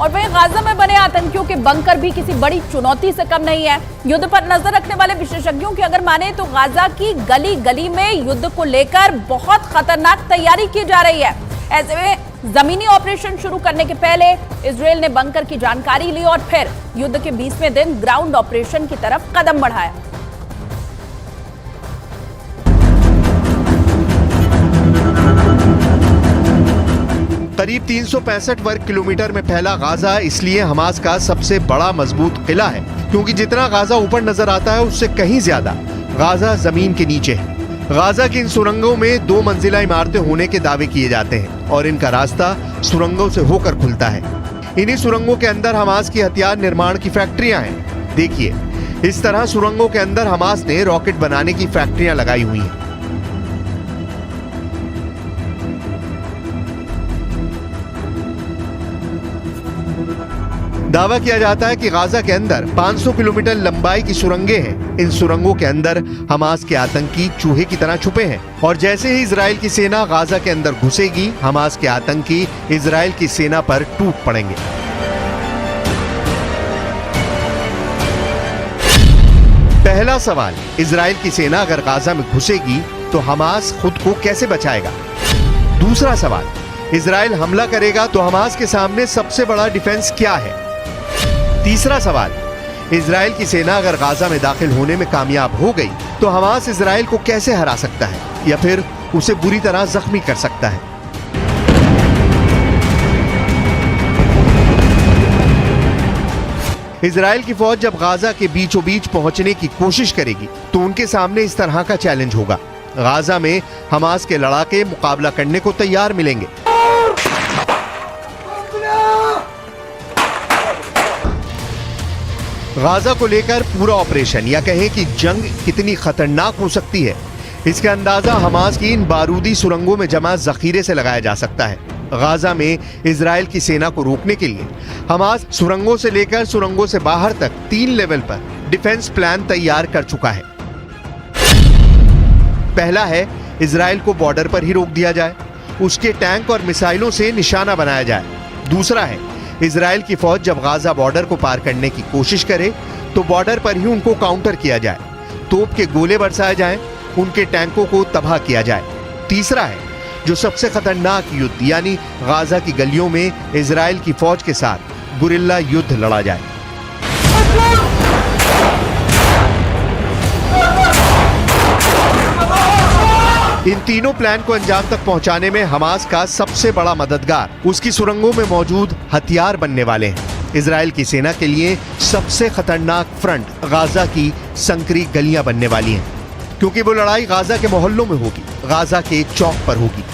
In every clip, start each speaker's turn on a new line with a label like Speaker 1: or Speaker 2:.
Speaker 1: और वहीं गाजा में बने आतंकियों के बंकर भी किसी बड़ी चुनौती से कम नहीं है। युद्ध पर नजर रखने वाले विशेषज्ञों की अगर माने तो गाजा की गली गली में युद्ध को लेकर बहुत खतरनाक तैयारी की जा रही है। ऐसे में जमीनी ऑपरेशन शुरू करने के पहले इजरायल ने बंकर की जानकारी ली और फिर युद्ध के 20वें दिन ग्राउंड ऑपरेशन की तरफ कदम बढ़ाया।
Speaker 2: करीब 365 वर्ग किलोमीटर में फैला गाजा इसलिए हमास का सबसे बड़ा मजबूत किला है, क्योंकि जितना गाजा ऊपर नजर आता है उससे कहीं ज्यादा गाजा जमीन के नीचे है। गाजा की इन सुरंगों में 2 मंजिला इमारतें होने के दावे किए जाते हैं और इनका रास्ता सुरंगों से होकर खुलता है। इन्हीं सुरंगों के अंदर हमास की हथियार निर्माण की फैक्ट्रियां हैं। देखिए, इस तरह सुरंगों के अंदर हमास ने रॉकेट बनाने की फैक्ट्रियां लगाई हुई हैं। दावा किया जाता है कि गाजा के अंदर 500 किलोमीटर लंबाई की सुरंगें हैं। इन सुरंगों के अंदर हमास के आतंकी चूहे की तरह छुपे हैं और जैसे ही इजराइल की सेना गाजा के अंदर घुसेगी, हमास के आतंकी इजराइल की सेना पर टूट पड़ेंगे। पहला सवाल, इजराइल की सेना अगर गाजा में घुसेगी तो हमास खुद को कैसे बचाएगा? दूसरा सवाल, इजराइल हमला करेगा तो हमास के सामने सबसे बड़ा डिफेंस क्या है? तीसरा सवाल, इजराइल की सेना अगर गाजा में दाखिल होने में कामयाब हो गई तो हमास इजराइल को कैसे हरा सकता है या फिर उसे बुरी तरह जख्मी कर सकता है? इजराइल की फौज जब गाजा के बीचों बीच पहुंचने की कोशिश करेगी तो उनके सामने इस तरह का चैलेंज होगा। गाजा में हमास के लड़ाके मुकाबला करने को तैयार मिलेंगे। गाजा को लेकर पूरा ऑपरेशन या कहें कि जंग कितनी खतरनाक हो सकती है, इसका अंदाजा हमास की इन बारूदी सुरंगों में जमा जखीरे से लगाया जा सकता है। गाजा में इजराइल की सेना को रोकने के लिए हमास सुरंगों से लेकर सुरंगों से बाहर तक 3 लेवल पर डिफेंस प्लान तैयार कर चुका है। पहला है, इजराइल को बॉर्डर पर ही रोक दिया जाए, उसके टैंक और मिसाइलों से निशाना बनाया जाए। दूसरा है, इजराइल की फौज जब गाजा बॉर्डर को पार करने की कोशिश करे तो बॉर्डर पर ही उनको काउंटर किया जाए, तोप के गोले बरसाए जाएं, उनके टैंकों को तबाह किया जाए। तीसरा है, जो सबसे खतरनाक युद्ध यानी गाजा की गलियों में इजराइल की फौज के साथ गुरिल्ला युद्ध लड़ा जाए। इन तीनों प्लान को अंजाम तक पहुंचाने में हमास का सबसे बड़ा मददगार उसकी सुरंगों में मौजूद हथियार बनने वाले हैं। इजराइल की सेना के लिए सबसे खतरनाक फ्रंट गाजा की संकरी गलियां बनने वाली हैं, क्योंकि वो लड़ाई गाजा के मोहल्लों में होगी, गाजा के चौक पर होगी।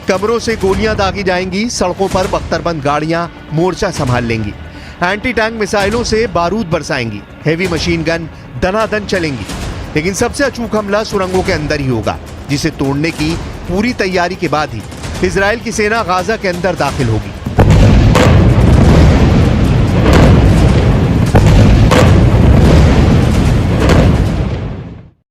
Speaker 2: कमरों से गोलियां दागी जाएंगी, सड़कों पर बख्तरबंद गाड़ियां मोर्चा संभाल लेंगी, एंटी टैंक मिसाइलों से बारूद बरसाएंगी, हेवी मशीन गन दनादन चलेंगी। लेकिन सबसे अचूक हमला सुरंगों के अंदर ही होगा, जिसे तोड़ने की पूरी तैयारी के बाद ही इजराइल की सेना गाजा के अंदर दाखिल होगी।